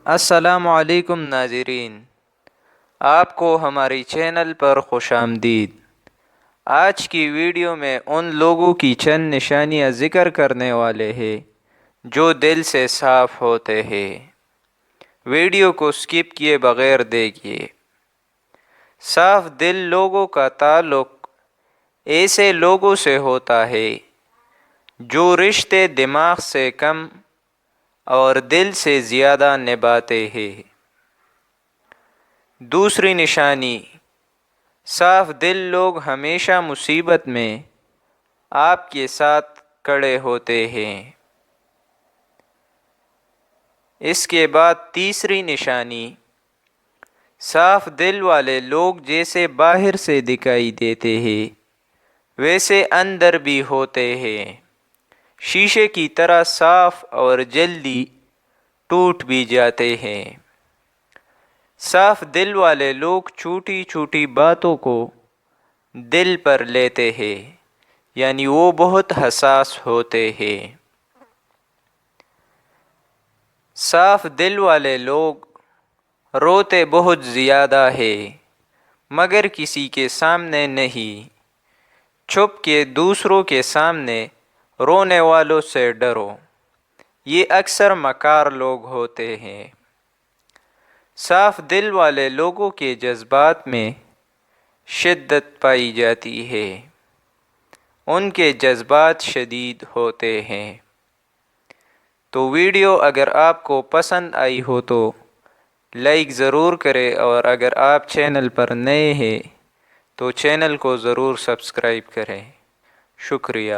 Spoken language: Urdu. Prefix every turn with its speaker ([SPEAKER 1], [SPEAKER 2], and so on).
[SPEAKER 1] السلام علیکم ناظرین، آپ کو ہماری چینل پر خوش آمدید۔ آج کی ویڈیو میں ان لوگوں کی چند نشانیاں ذکر کرنے والے ہیں جو دل سے صاف ہوتے ہیں۔ ویڈیو کو سکپ کیے بغیر دیکھیے۔ صاف دل لوگوں کا تعلق ایسے لوگوں سے ہوتا ہے جو رشتے دماغ سے کم اور دل سے زیادہ نبھاتے ہیں۔ دوسری نشانی، صاف دل لوگ ہمیشہ مصیبت میں آپ کے ساتھ کھڑے ہوتے ہیں۔ اس کے بعد تیسری نشانی، صاف دل والے لوگ جیسے باہر سے دکھائی دیتے ہیں ویسے اندر بھی ہوتے ہیں، شیشے کی طرح صاف اور جلدی ٹوٹ بھی جاتے ہیں۔ صاف دل والے لوگ چھوٹی چھوٹی باتوں کو دل پر لیتے ہیں، یعنی وہ بہت حساس ہوتے ہیں۔ صاف دل والے لوگ روتے بہت زیادہ ہیں مگر کسی کے سامنے نہیں، چھپ کے دوسروں کے سامنے رونے والوں سے ڈرو، یہ اکثر مکار لوگ ہوتے ہیں۔ صاف دل والے لوگوں کے جذبات میں شدت پائی جاتی ہے، ان کے جذبات شدید ہوتے ہیں۔ تو ویڈیو اگر آپ کو پسند آئی ہو تو لائک ضرور کریں، اور اگر آپ چینل پر نئے ہیں تو چینل کو ضرور سبسکرائب کریں۔ شکریہ۔